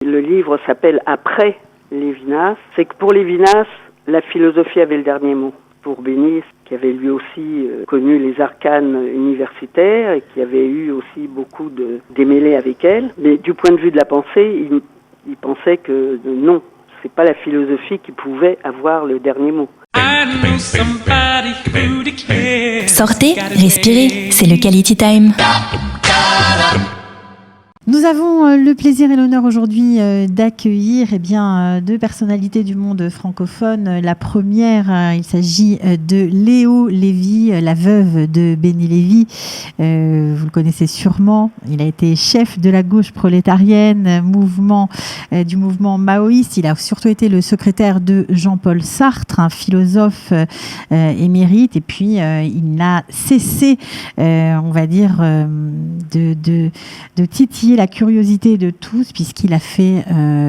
Le livre s'appelle « Après Lévinas ». C'est que pour Lévinas, la philosophie avait le dernier mot. Pour Béni, qui avait lui aussi connu les arcanes universitaires et qui avait eu aussi beaucoup de démêlés avec elle. Mais du point de vue de la pensée, il pensait que non, c'est pas la philosophie qui pouvait avoir le dernier mot. Sortez, respirez, c'est le Quality Time. Nous avons le plaisir et l'honneur aujourd'hui d'accueillir deux personnalités du monde francophone. La première, il s'agit de Léo Lévy, la veuve de Béni Lévy. Vous le connaissez sûrement. Il a été chef de la gauche prolétarienne, du mouvement maoïste. Il a surtout été le secrétaire de Jean-Paul Sartre, un philosophe émérite. Et puis, il n'a cessé, de titiller la curiosité de tous, puisqu'il a fait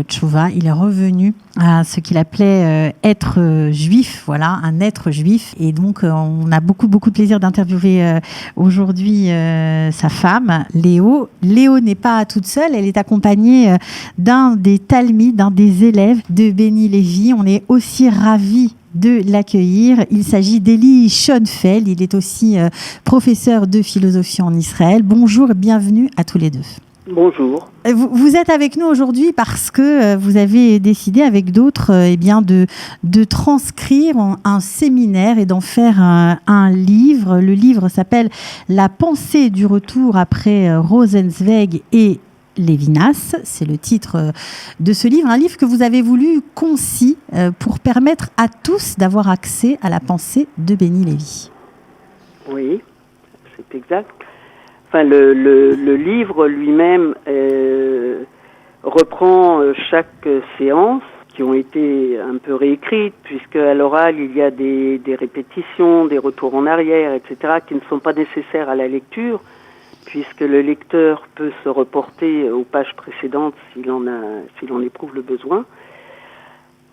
tchouva. Il est revenu à ce qu'il appelait être juif, voilà, un être juif. Et donc, on a beaucoup de plaisir d'interviewer aujourd'hui sa femme, Léo. Léo n'est pas toute seule, elle est accompagnée d'un des talmides, d'un des élèves de Béni Lévy. On est aussi ravis de l'accueillir. Il s'agit d'Eli Schoenfeld. Il est aussi professeur de philosophie en Israël. Bonjour et bienvenue à tous les deux. Bonjour. Vous êtes avec nous aujourd'hui parce que vous avez décidé avec d'autres de transcrire un séminaire et d'en faire un livre. Le livre s'appelle « La pensée du retour après Rosenzweig et Lévinas ». C'est le titre de ce livre, un livre que vous avez voulu concis pour permettre à tous d'avoir accès à la pensée de Béni Lévy. Oui, c'est exact. Enfin, le livre lui-même reprend chaque séance qui ont été un peu réécrites, puisque à l'oral, il y a des répétitions, des retours en arrière, etc., qui ne sont pas nécessaires à la lecture, puisque le lecteur peut se reporter aux pages précédentes s'il en éprouve le besoin.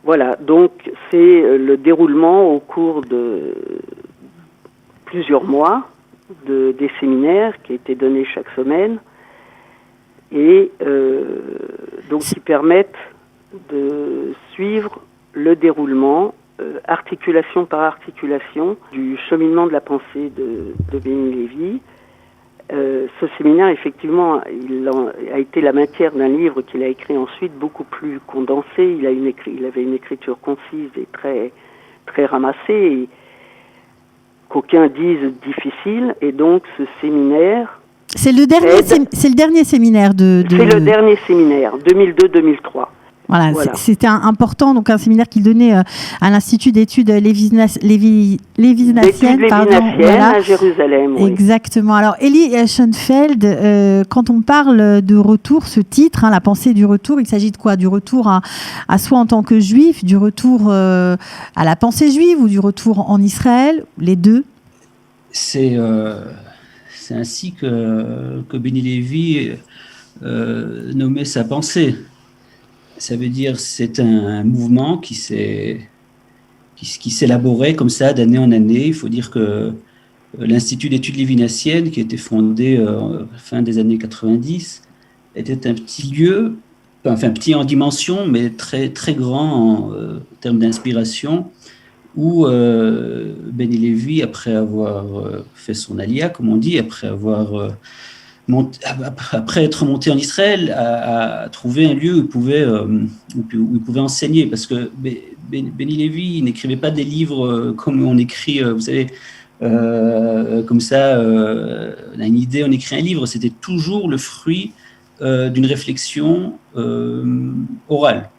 Voilà, donc c'est le déroulement au cours de plusieurs mois des séminaires qui étaient donnés chaque semaine et donc qui permettent de suivre le déroulement articulation par articulation du cheminement de la pensée de Béni Lévy. Ce séminaire, effectivement, il a été la matière d'un livre qu'il a écrit ensuite beaucoup plus condensé. Il avait une écriture concise et très, très ramassée, et qu'aucuns disent difficile. Et donc, ce séminaire... C'est le dernier séminaire de... C'est le dernier séminaire, 2002-2003. Voilà. C'était important, donc un séminaire qu'il donnait à l'Institut d'études lévinassiennes à Jérusalem. Oui. Exactement. Alors, Eli Schoenfeld, quand on parle de retour, ce titre, la pensée du retour, il s'agit de quoi ? Du retour à soi en tant que juif, du retour à la pensée juive ou du retour en Israël ? Les deux ? C'est ainsi que Béni Lévy nommait sa pensée. Ça veut dire c'est un mouvement qui s'élaborait comme ça d'année en année. Il faut dire que l'Institut d'études lévinassiennes, qui a été fondé fin des années 90, était un petit lieu, enfin petit en dimension, mais très, très grand en termes d'inspiration, où Béni Lévy, après avoir fait son alia, comme on dit, après être monté en Israël, a trouvé un lieu où il pouvait enseigner, parce que Béni Lévy n'écrivait pas des livres comme on écrit, vous savez, comme ça, on a une idée, on écrit un livre. C'était toujours le fruit d'une réflexion orale,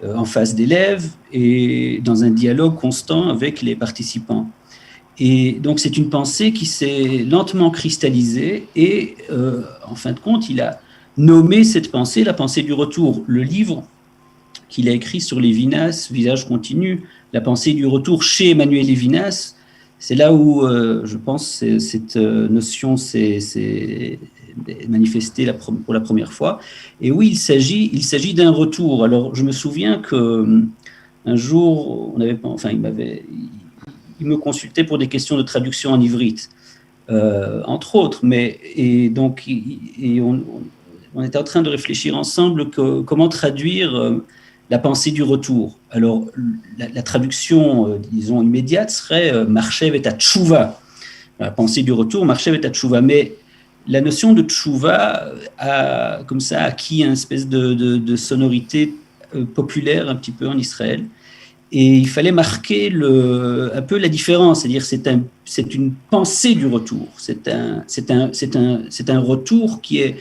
en face d'élèves et dans un dialogue constant avec les participants. Et donc, c'est une pensée qui s'est lentement cristallisée et, en fin de compte, il a nommé cette pensée la pensée du retour. Le livre qu'il a écrit sur Lévinas, Visage continu, la pensée du retour chez Emmanuel Lévinas, c'est là où, je pense, cette notion s'est manifestée pour la première fois. Et oui, il s'agit d'un retour. Alors, je me souviens qu'un jour, il me consultait pour des questions de traduction en ivrite, entre autres. on était en train de réfléchir ensemble comment traduire la pensée du retour. Alors, la traduction, disons, immédiate serait Marchev et Tchouva. La pensée du retour, Marchev et Tchouva. Mais la notion de Tchouva a, comme ça, acquis une espèce de sonorité populaire un petit peu en Israël. Et il fallait marquer un peu la différence, c'est-à-dire c'est une pensée du retour. C'est un retour qui est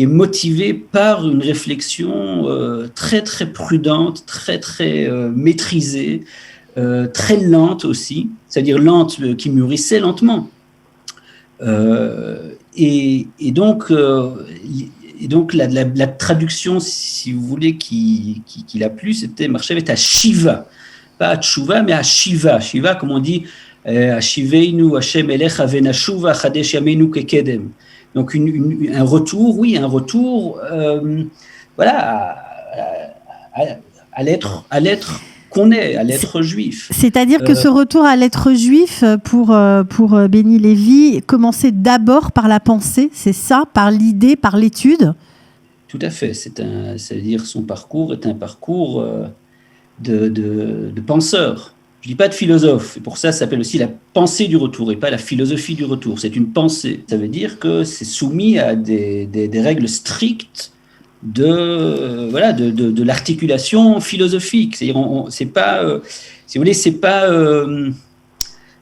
motivé par une réflexion très très prudente, très très maîtrisée, très lente aussi, c'est-à-dire lente qui mûrissait lentement. Et donc la traduction, si vous voulez, qui l'a plu, c'était Marchev et Shiva, pas à Tchouva, mais à Shiva. Shiva, comme on dit, Ashiveinu Hashem Elech Avenashuva Chadesh Yameinu Kekedem. Donc un retour, oui, un retour, voilà, à l'être qu'on est, à l'être juif. C'est-à-dire que ce retour à l'être juif pour Béni Lévy commençait d'abord par la pensée, c'est ça, par l'idée, par l'étude. Tout à fait. C'est-à-dire son parcours est un parcours de penseur. Je ne dis pas de philosophe. Et pour ça s'appelle aussi la pensée du retour et pas la philosophie du retour. C'est une pensée. Ça veut dire que c'est soumis à des règles strictes de l'articulation philosophique. C'est-à-dire, c'est pas, si vous voulez, c'est pas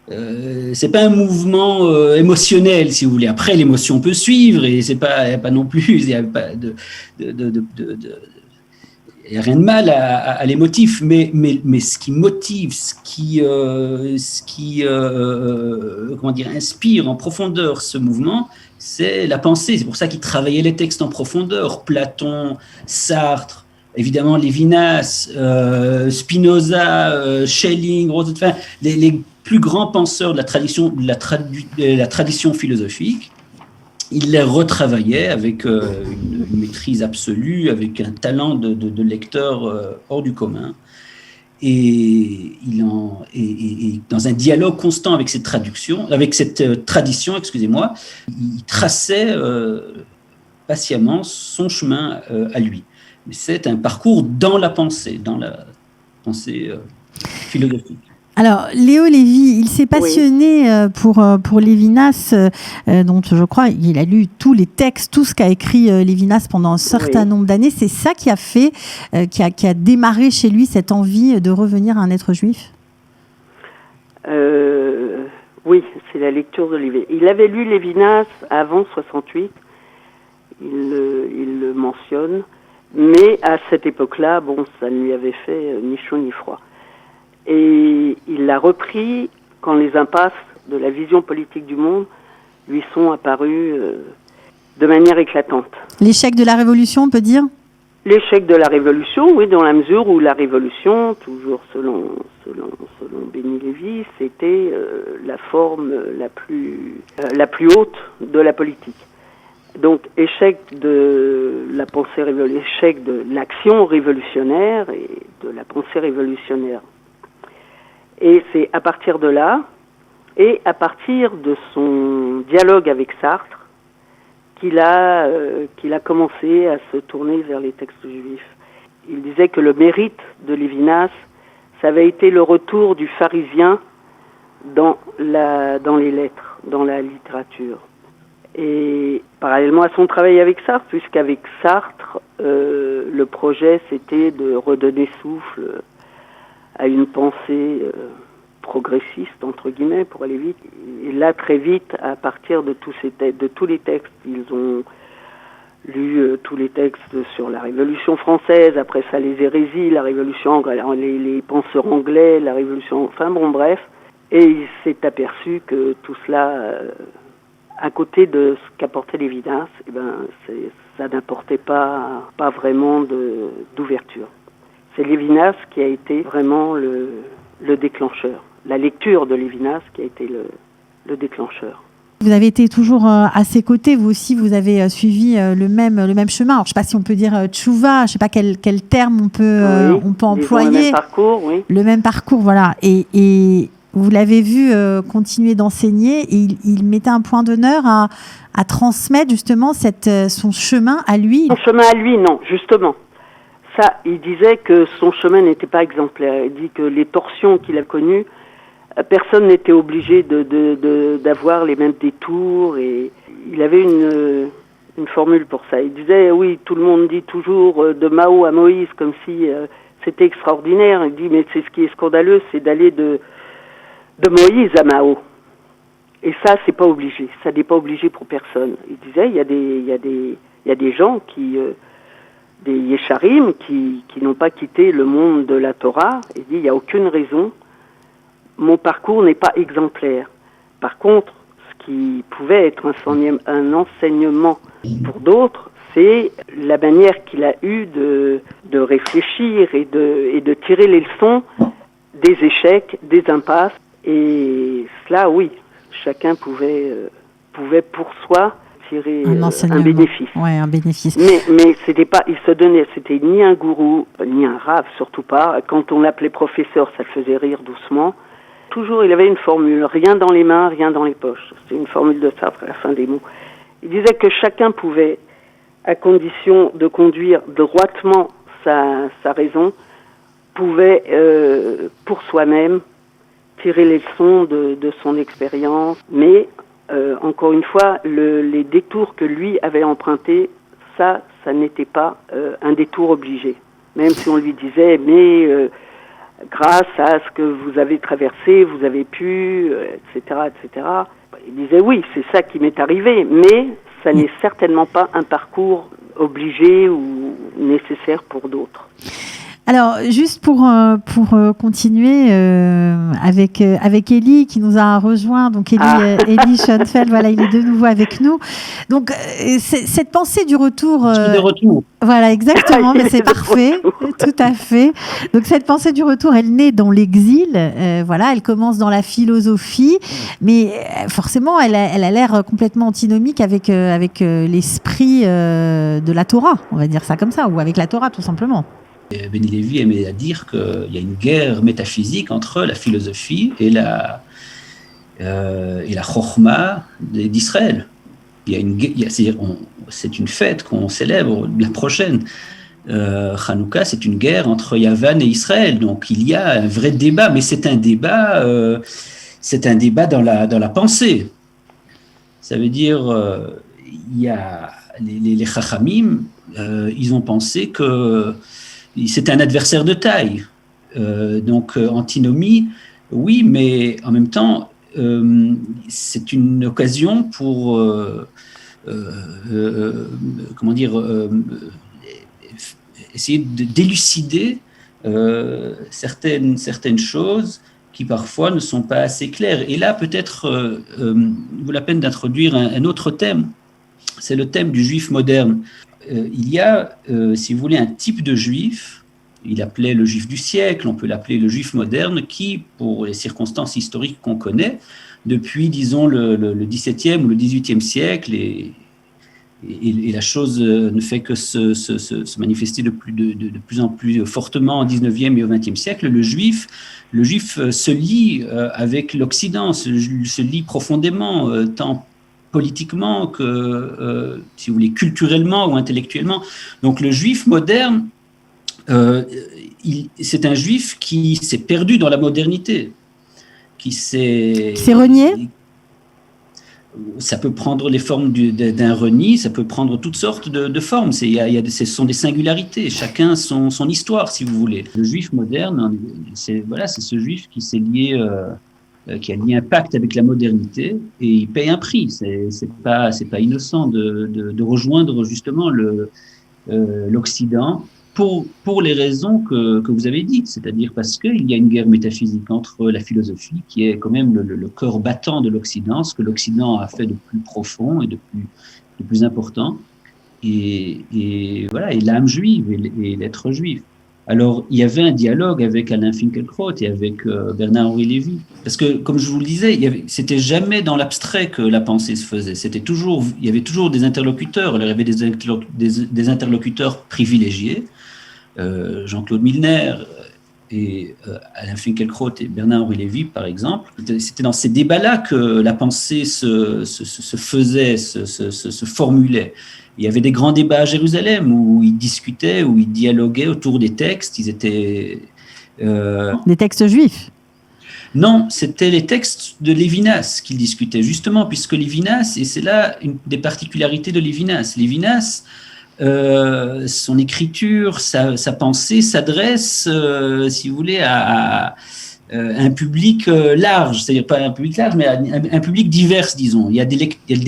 un mouvement émotionnel, si vous voulez. Après, l'émotion peut suivre et c'est pas non plus, il n'y a pas il n'y a rien de mal à l'émotif, mais ce qui motive, ce qui inspire en profondeur ce mouvement, c'est la pensée. C'est pour ça qu'il travaillait les textes en profondeur. Platon, Sartre, évidemment Lévinas, Spinoza, Schelling, enfin, les plus grands penseurs de la tradition philosophique. Il les retravaillait avec une maîtrise absolue, avec un talent de lecteur hors du commun. Et dans un dialogue constant avec cette tradition, il traçait patiemment son chemin à lui. Mais c'est un parcours dans la pensée philosophique. Alors, Léo Lévy, il s'est passionné pour Lévinas, dont je crois il a lu tous les textes, tout ce qu'a écrit Lévinas pendant un certain nombre d'années. C'est ça qui a fait, qui a démarré chez lui cette envie de revenir à un être juif. Oui, c'est la lecture de Lévinas. Il avait lu Lévinas avant 68, il le mentionne, mais à cette époque-là, ça ne lui avait fait ni chaud ni froid. Et il l'a repris quand les impasses de la vision politique du monde lui sont apparues de manière éclatante. L'échec de la Révolution, on peut dire ? L'échec de la Révolution, oui, dans la mesure où la Révolution, toujours selon Béni Lévy, c'était la forme la plus haute de la politique. Donc, échec de la pensée échec de l'action révolutionnaire et de la pensée révolutionnaire. Et c'est à partir de là, et à partir de son dialogue avec Sartre, qu'il a commencé à se tourner vers les textes juifs. Il disait que le mérite de Lévinas, ça avait été le retour du pharisien dans les lettres, dans la littérature. Et parallèlement à son travail avec Sartre, puisqu'avec Sartre, le projet c'était de redonner souffle à une pensée progressiste, entre guillemets, pour aller vite. Et là, très vite, à partir de tous les textes, ils ont lu tous les textes sur la Révolution française, après ça les hérésies, la Révolution, les penseurs anglais, la Révolution, enfin bon, bref. Et il s'est aperçu que tout cela, à côté de ce qu'apportait Lévinas, ça n'apportait pas vraiment d'ouverture. C'est Lévinas qui a été vraiment le déclencheur. La lecture de Lévinas qui a été le déclencheur. Vous avez été toujours à ses côtés, vous aussi, vous avez suivi le même chemin. Alors, je ne sais pas si on peut dire tchouva, je ne sais pas quel terme on peut employer. Le même parcours, oui. Le même parcours, voilà. Et vous l'avez vu continuer d'enseigner et il mettait un point d'honneur à transmettre justement son chemin à lui. Son chemin à lui, non, justement. Ça, il disait que son chemin n'était pas exemplaire. Il dit que les torsions qu'il a connues, personne n'était obligé d'avoir les mêmes détours. Et il avait une formule pour ça. Il disait, oui, tout le monde dit toujours de Mao à Moïse, comme si c'était extraordinaire. Il dit, mais c'est ce qui est scandaleux, c'est d'aller de Moïse à Mao. Et ça, c'est pas obligé. Ça n'est pas obligé pour personne. Il disait, il y a des gens qui... des Yesharim qui n'ont pas quitté le monde de la Torah. Il dit, il n'y a aucune raison. Mon parcours n'est pas exemplaire. Par contre, ce qui pouvait être un enseignement pour d'autres, c'est la manière qu'il a eue de réfléchir et de tirer les leçons des échecs, des impasses. Et cela, oui, chacun pouvait pour soi tirer un bénéfice. Ouais, un bénéfice. Mais c'était pas, il se donnait, c'était ni un gourou, ni un rave, surtout pas. Quand on l'appelait professeur, ça le faisait rire doucement. Toujours, il avait une formule, rien dans les mains, rien dans les poches. C'était une formule de Sartre à la fin des mots. Il disait que chacun pouvait, à condition de conduire droitement sa raison, pouvait, pour soi-même, tirer les leçons de son expérience. Mais, encore une fois, les détours que lui avait empruntés, ça n'était pas un détour obligé. Même si on lui disait, mais grâce à ce que vous avez traversé, vous avez pu, etc., etc. Il disait, oui, c'est ça qui m'est arrivé, mais ça n'est certainement pas un parcours obligé ou nécessaire pour d'autres. Alors, juste pour continuer avec Élie qui nous a rejoint, donc Élie Schoenfeld, voilà, il est de nouveau avec nous. Donc, cette pensée du retour... de retour. Voilà, exactement, mais c'est parfait, tout à fait. Donc, cette pensée du retour, elle naît dans l'exil, voilà, elle commence dans la philosophie, mais forcément, elle a l'air complètement antinomique avec l'esprit de la Torah, on va dire ça comme ça, ou avec la Torah, tout simplement. Beni Lévi aimait à dire qu'il y a une guerre métaphysique entre la philosophie et la chokhma d'Israël. C'est une fête qu'on célèbre, la prochaine. Hanouka, c'est une guerre entre Yavan et Israël. Donc il y a un vrai débat, mais c'est un débat dans la pensée. Ça veut dire, il y a les Chachamim, ils ont pensé que c'est un adversaire de taille. Donc, antinomie, oui, mais en même temps, c'est une occasion pour, essayer d'élucider certaines choses qui parfois ne sont pas assez claires. Et là, peut-être, vaut la peine d'introduire un autre thème. C'est le thème du juif moderne. Il y a, si vous voulez, un type de juif, il appelait le juif du siècle, on peut l'appeler le juif moderne, qui, pour les circonstances historiques qu'on connaît, depuis, disons, le XVIIe ou le XVIIIe siècle, et la chose ne fait que se manifester de plus en plus fortement au XIXe et au XXe siècle, le juif se lie avec l'Occident, se lie profondément, tant politiquement que, si vous voulez, culturellement ou intellectuellement. Donc le juif moderne, c'est un juif qui s'est perdu dans la modernité, qui s'est renié. Ça peut prendre les formes d'un reni, ça peut prendre toutes sortes de formes. Ce sont des singularités, chacun son histoire, si vous voulez. Le juif moderne, c'est ce juif qui s'est lié... qui a lié un pacte avec la modernité, et il paye un prix. C'est pas innocent de rejoindre justement l'Occident pour les raisons que vous avez dites, c'est-à-dire parce qu'il y a une guerre métaphysique entre la philosophie, qui est quand même le cœur battant de l'Occident, ce que l'Occident a fait de plus profond et de plus important, et l'âme juive et l'être juif. Alors, il y avait un dialogue avec Alain Finkielkraut et avec Bernard-Henri Lévy. Parce que, comme je vous le disais, c'était jamais dans l'abstrait que la pensée se faisait. Il y avait toujours des interlocuteurs. Alors, il y avait des interlocuteurs privilégiés, Jean-Claude Milner Alain Finkielkraut et Bernard-Henri Lévy, par exemple, c'était dans ces débats-là que la pensée se faisait, se formulait. Il y avait des grands débats à Jérusalem où ils discutaient, où ils dialoguaient autour des textes. Ils étaient... Des textes juifs? Non, c'était les textes de Lévinas qu'ils discutaient, justement, puisque Lévinas, et c'est là une des particularités de Lévinas, son écriture, sa pensée s'adresse, si vous voulez, à un public large, c'est-à-dire pas un public large, mais à un public divers, disons. Il y a des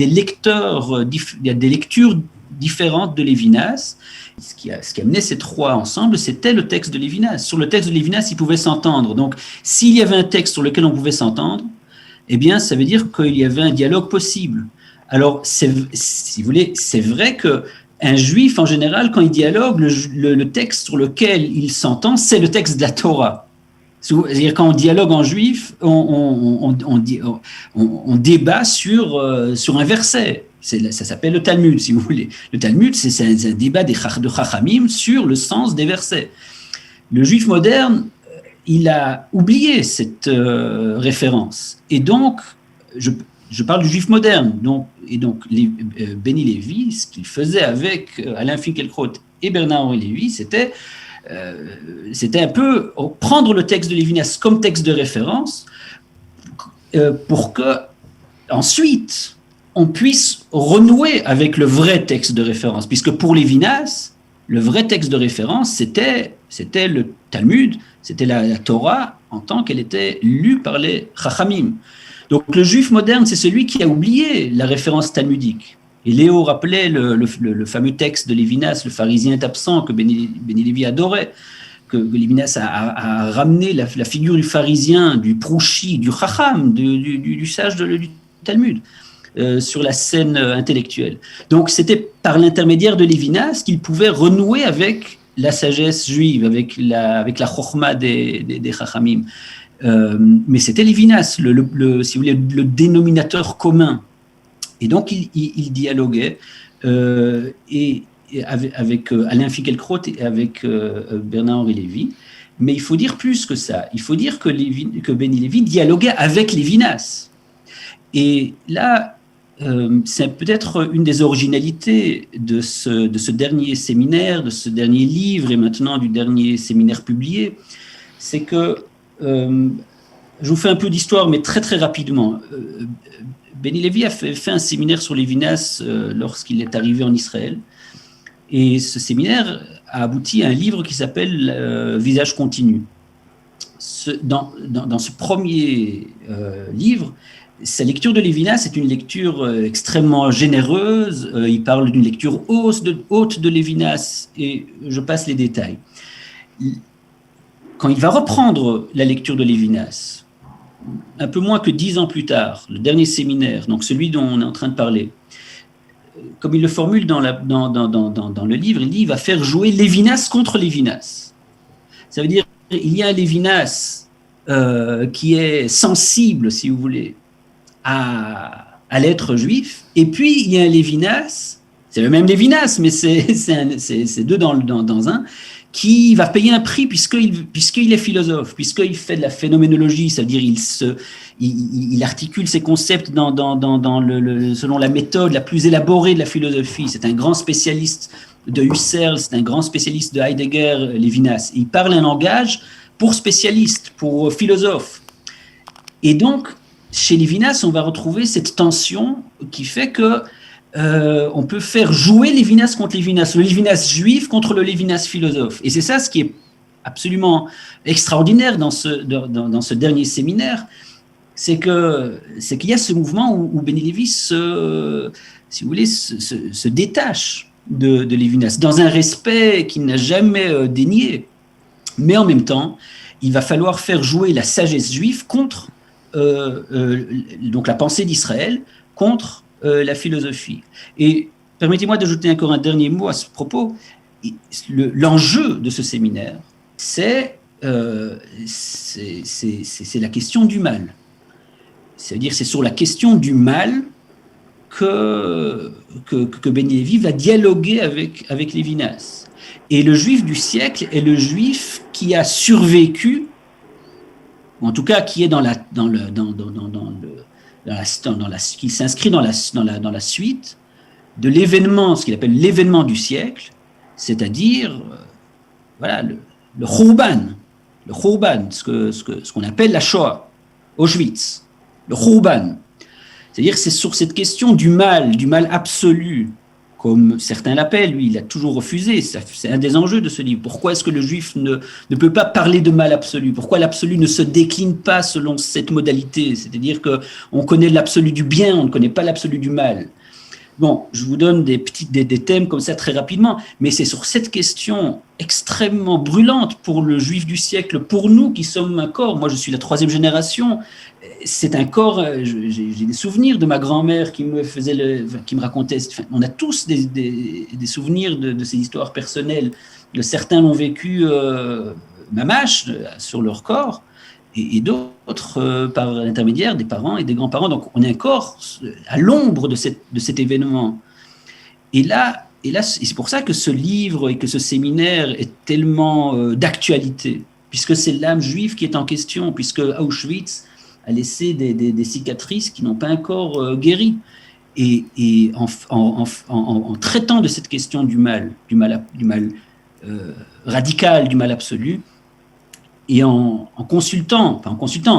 lecteurs, il y a des lectures différentes de Lévinas. Ce qui amenait ces trois ensemble, c'était le texte de Lévinas. Sur le texte de Lévinas, ils pouvaient s'entendre. Donc, s'il y avait un texte sur lequel on pouvait s'entendre, eh bien, ça veut dire qu'il y avait un dialogue possible. Alors, si vous voulez, c'est vrai qu'un juif, en général, quand il dialogue, le texte sur lequel il s'entend, c'est le texte de la Torah. C'est-à-dire, quand on dialogue en juif, on débat sur un verset. Ça s'appelle le Talmud, si vous voulez. Le Talmud, c'est un débat de Chachamim sur le sens des versets. Le juif moderne, il a oublié cette référence. Et donc, je parle du juif moderne. Benny Lévy, ce qu'il faisait avec Alain Finkielkraut et Bernard-Henri Lévy, c'était un peu prendre le texte de Lévinas comme texte de référence pour que, ensuite, on puisse renouer avec le vrai texte de référence, puisque pour Lévinas, le vrai texte de référence, c'était le Talmud, c'était la Torah en tant qu'elle était lue par les Chachamim. Donc le juif moderne, c'est celui qui a oublié la référence talmudique. Et Léo rappelait le fameux texte de Lévinas, le pharisien est absent, que Benny Lévy adorait, que Lévinas a ramené la figure du pharisien, du prouchi, du Chacham, du sage du Talmud, sur la scène intellectuelle. Donc c'était par l'intermédiaire de Lévinas qu'il pouvait renouer avec la sagesse juive, avec la chokhma des Chachamim. Mais c'était Lévinas, si vous voulez, le dénominateur commun. Et donc il dialoguait avec Alain Finkielkraut et avec Bernard-Henri Lévy. Mais il faut dire plus que ça. Il faut dire que Benny Lévy dialoguait avec Lévinas. Et là, c'est peut-être une des originalités de ce dernier séminaire, de ce dernier livre et maintenant du dernier séminaire publié, c'est que, je vous fais un peu d'histoire, mais très très rapidement. Benny Lévy a fait un séminaire sur Lévinas lorsqu'il est arrivé en Israël, et ce séminaire a abouti à un livre qui s'appelle Visage continu. Dans ce premier livre, sa lecture de Lévinas est une lecture extrêmement généreuse. Il parle d'une lecture haute de Lévinas, et je passe les détails. Quand il va reprendre la lecture de Lévinas, un peu moins que 10 ans plus tard, le dernier séminaire, donc celui dont on est en train de parler, comme il le formule dans le livre, il dit qu'il va faire jouer Lévinas contre Lévinas. Ça veut dire qu'il y a un Lévinas qui est sensible, si vous voulez, à l'être juif, et puis il y a un Lévinas, c'est le même Lévinas, mais c'est deux dans un, qui va payer un prix puisqu'il est philosophe, puisqu'il fait de la phénoménologie, c'est-à-dire il articule ses concepts selon la méthode la plus élaborée de la philosophie. C'est un grand spécialiste de Husserl, c'est un grand spécialiste de Heidegger, Lévinas. Il parle un langage pour spécialistes, pour philosophes. Et donc, chez Lévinas, on va retrouver cette tension qui fait que on peut faire jouer Lévinas contre Lévinas, le Lévinas juif contre le Lévinas philosophe. Et c'est ça ce qui est absolument extraordinaire dans ce dernier séminaire, c'est qu'il y a ce mouvement où Benny Lévy se détache de Lévinas, dans un respect qu'il n'a jamais dénié. Mais en même temps, il va falloir faire jouer la sagesse juive contre donc la pensée d'Israël, contre la philosophie. Et permettez-moi d'ajouter encore un dernier mot à ce propos. L'enjeu de ce séminaire, c'est la question du mal. C'est-à-dire, c'est sur la question du mal que Benny Lévy va dialoguer avec Lévinas. Et le juif du siècle est le juif qui a survécu, ou en tout cas qui est qui s'inscrit dans la suite de l'événement, ce qu'il appelle l'événement du siècle, c'est-à-dire le Khurban, ce qu'on appelle la Shoah, Auschwitz, le Khurban. C'est-à-dire c'est sur cette question du mal absolu, comme certains l'appellent, lui, il a toujours refusé. C'est un des enjeux de ce livre. Pourquoi est-ce que le juif ne peut pas parler de mal absolu? Pourquoi l'absolu ne se décline pas selon cette modalité? C'est-à-dire qu'on connaît l'absolu du bien, on ne connaît pas l'absolu du mal. Bon, je vous donne des thèmes comme ça très rapidement, mais c'est sur cette question extrêmement brûlante pour le juif du siècle, pour nous qui sommes un corps. Moi, je suis la 3e génération. C'est un corps. J'ai des souvenirs de ma grand-mère qui me racontait. On a tous des souvenirs de ces histoires personnelles. Certains l'ont vécu mamache sur leur corps, et d'autres par l'intermédiaire des parents et des grands-parents. Donc, on est un corps à l'ombre de cet événement. Et là, c'est pour ça que ce livre et que ce séminaire est tellement d'actualité, puisque c'est l'âme juive qui est en question, puisque Auschwitz a laissé des cicatrices qui n'ont pas encore guéri. Et en traitant de cette question du mal radical, du mal absolu, et en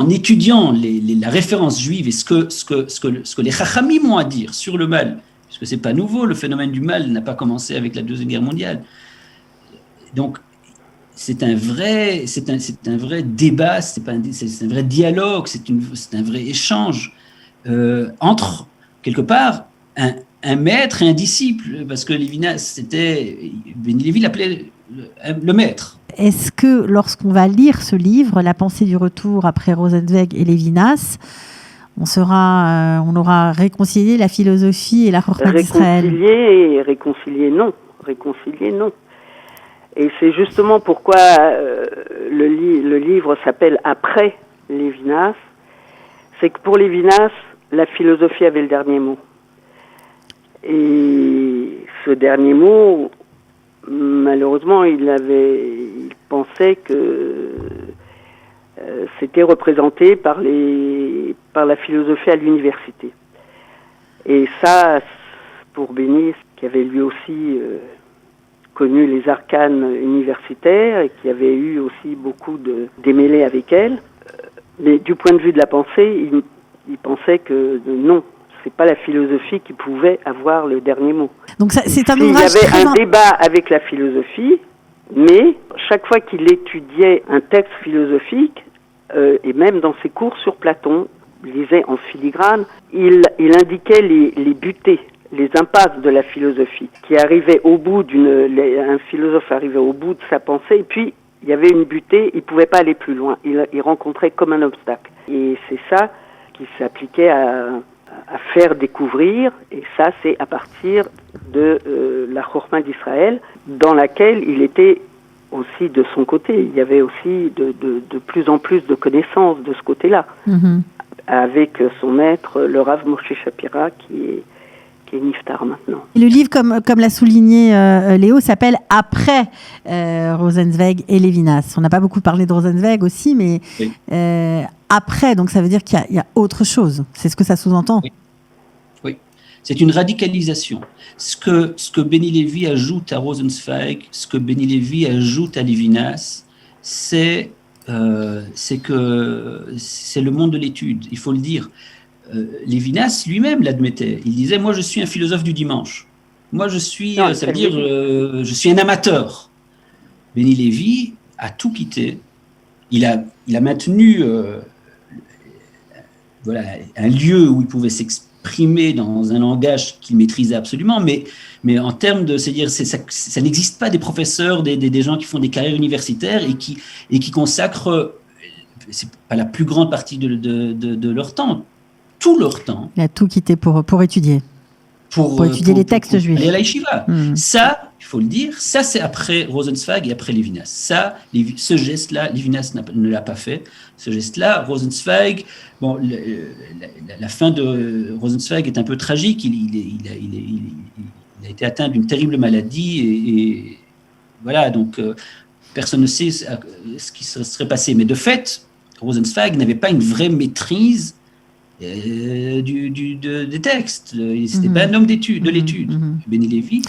étudiant la référence juive et ce que les Chachamim ont à dire sur le mal, parce que c'est pas nouveau, le phénomène du mal n'a pas commencé avec la Deuxième Guerre mondiale. Donc c'est un vrai débat, c'est un vrai dialogue, c'est un vrai échange entre quelque part un maître et un disciple, parce que Lévinas Beni Lévi l'appelait le maître. Est-ce que lorsqu'on va lire ce livre, La pensée du retour après Rosenzweig et Lévinas, on aura réconcilié la philosophie et la Chokhma d'Israël? Réconcilié, non. Et c'est justement pourquoi le livre s'appelle Après Lévinas. C'est que pour Lévinas, la philosophie avait le dernier mot. Et ce dernier mot, malheureusement, il pensait que c'était représenté par la philosophie à l'université. Et ça, pour Beni, qui avait lui aussi connu les arcanes universitaires et qui avait eu aussi beaucoup de démêlés avec elle, mais du point de vue de la pensée, il pensait que non, c'est pas la philosophie qui pouvait avoir le dernier mot. Donc c'est un Il ouvrage y avait un débat avec la philosophie, mais chaque fois qu'il étudiait un texte philosophique, et même dans ses cours sur Platon, il lisait en filigrane, il indiquait les butées, les impasses de la philosophie, qui arrivaient au bout un philosophe arrivait au bout de sa pensée, et puis il y avait une butée, il pouvait pas aller plus loin, il rencontrait comme un obstacle. Et c'est ça qui s'appliquait à faire découvrir, et ça c'est à partir de la Chokhma d'Israël, dans laquelle il était aussi de son côté. Il y avait aussi de plus en plus de connaissances de ce côté-là, avec son maître, le Rav Moshe Shapira, qui est niftar maintenant. Et le livre, comme l'a souligné Léo, s'appelle Après Rosenzweig et Lévinas. On n'a pas beaucoup parlé de Rosenzweig aussi, mais oui. Après, donc ça veut dire qu'il y a autre chose. C'est ce que ça sous-entend. Oui. C'est une radicalisation. Ce que Beni Lévi ajoute à Rosenzweig, ce que Beni Lévi ajoute à Lévinas, c'est que c'est le monde de l'étude, il faut le dire. Lévinas lui-même l'admettait. Il disait, moi je suis un philosophe du dimanche. Moi je suis, je suis un amateur. Beni Lévi a tout quitté. Il a maintenu un lieu où il pouvait s'exprimer dans un langage qu'il maîtrisait absolument, mais en termes de, c'est-à-dire, ça n'existe pas des professeurs, des gens qui font des carrières universitaires et qui consacrent, c'est pas la plus grande partie de leur temps, tout leur temps. Il a tout quitté pour étudier. Pour étudier les textes juifs. Aller à la yeshiva. Ça, il faut le dire, ça c'est après Rosenzweig et après Lévinas. Ça, ce geste-là, Lévinas ne l'a pas fait. Ce geste-là, Rosenzweig, bon, la fin de Rosenzweig est un peu tragique. Il a été atteint d'une terrible maladie et voilà, donc personne ne sait ce qui se serait passé. Mais de fait, Rosenzweig n'avait pas une vraie maîtrise des textes. C'était pas un homme de l'étude. Beni Lévy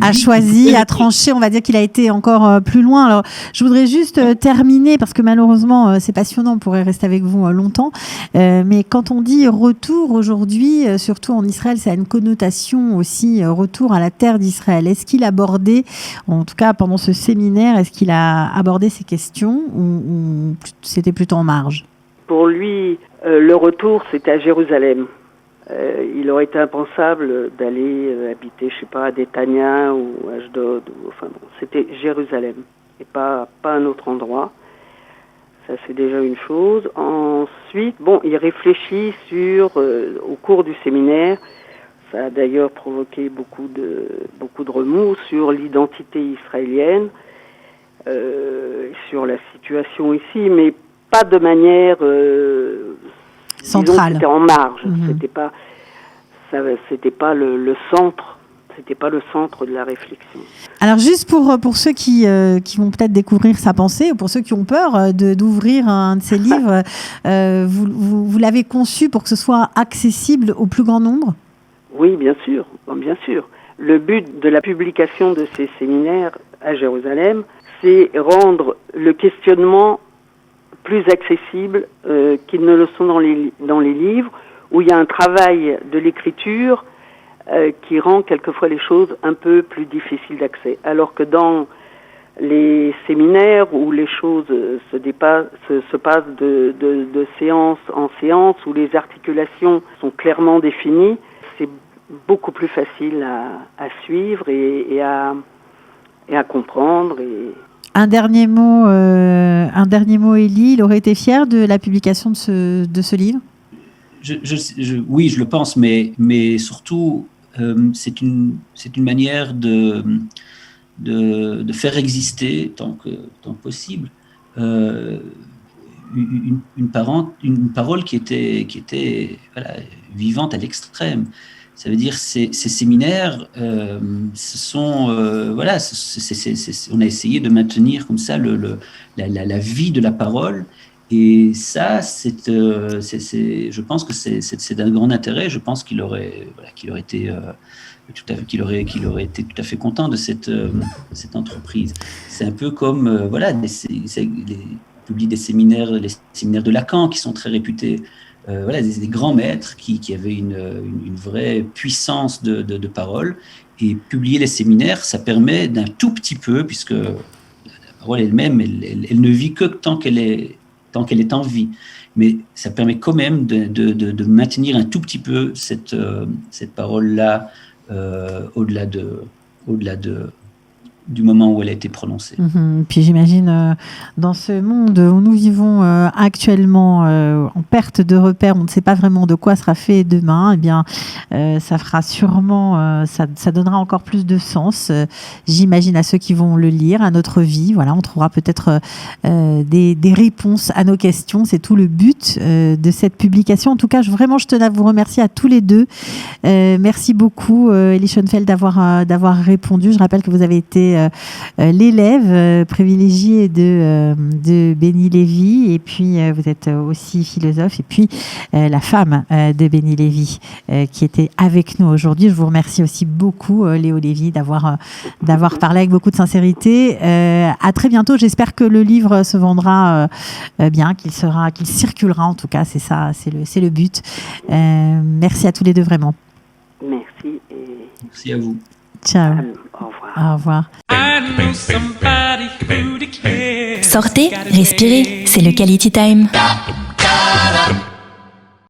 a choisi, a tranché, on va dire qu'il a été encore plus loin. Alors, je voudrais juste terminer, parce que malheureusement, c'est passionnant, on pourrait rester avec vous longtemps, mais quand on dit retour aujourd'hui, surtout en Israël, ça a une connotation aussi, retour à la terre d'Israël. Est-ce qu'il abordait, en tout cas pendant ce séminaire, est-ce qu'il a abordé ces questions ou c'était plutôt en marge? Pour lui, le retour, c'était à Jérusalem. Il aurait été impensable d'aller habiter, je sais pas, à Netanya ou à Ashdod. Enfin bon, c'était Jérusalem et pas un autre endroit. Ça, c'est déjà une chose. Ensuite, bon, il réfléchit au cours du séminaire. Ça a d'ailleurs provoqué beaucoup de remous sur l'identité israélienne, sur la situation ici, mais pas de manière centrale. C'était en marge. C'était pas le centre. C'était pas le centre de la réflexion. Alors juste pour ceux qui vont peut-être découvrir sa pensée, ou pour ceux qui ont peur d'ouvrir un de ses livres, vous l'avez conçu pour que ce soit accessible au plus grand nombre? Oui, bien sûr, bien sûr. Le but de la publication de ces séminaires à Jérusalem, c'est rendre le questionnement plus accessibles qu'ils ne le sont dans les livres, où il y a un travail de l'écriture qui rend quelquefois les choses un peu plus difficiles d'accès. Alors que dans les séminaires où les choses se passent de séance en séance, où les articulations sont clairement définies, c'est beaucoup plus facile à suivre et à comprendre. Un dernier mot, Élie, il aurait été fier de la publication de ce livre? Oui, je le pense, mais surtout, c'est une manière de faire exister, tant que possible, une parole qui était voilà, vivante à l'extrême. Ça veut dire ces séminaires, ce sont voilà, on a essayé de maintenir comme ça la vie de la parole, et ça je pense que c'est d'un grand intérêt. Je pense qu'il aurait été tout à fait content de cette entreprise. C'est un peu comme voilà, publie les séminaires de Lacan qui sont très réputés. Voilà, des grands maîtres qui avaient une vraie puissance de parole, et publier les séminaires, ça permet d'un tout petit peu, puisque la parole elle-même, elle ne vit que tant qu'elle est en vie, mais ça permet quand même de maintenir un tout petit peu cette parole-là au-delà du moment où elle a été prononcée. Puis j'imagine, dans ce monde où nous vivons actuellement en perte de repères, on ne sait pas vraiment de quoi sera fait demain, eh bien, ça fera sûrement, ça donnera encore plus de sens, j'imagine, à ceux qui vont le lire, à notre vie. Voilà, on trouvera peut-être des réponses à nos questions. C'est tout le but de cette publication. En tout cas, je tenais à vous remercier à tous les deux. Merci beaucoup, Élie Schoenfeld, d'avoir répondu. Je rappelle que vous avez été l'élève privilégié de Beni Lévy, et puis vous êtes aussi philosophe, et puis la femme de Beni Lévy qui était avec nous aujourd'hui. Je vous remercie aussi beaucoup, Léo Lévy, d'avoir parlé avec beaucoup de sincérité. À très bientôt. J'espère que le livre se vendra bien, qu'il circulera, en tout cas. C'est ça, c'est le but. Merci à tous les deux, vraiment. Merci. Merci à vous. Ciao. Au revoir. Sortez, respirez, c'est le Quality Time.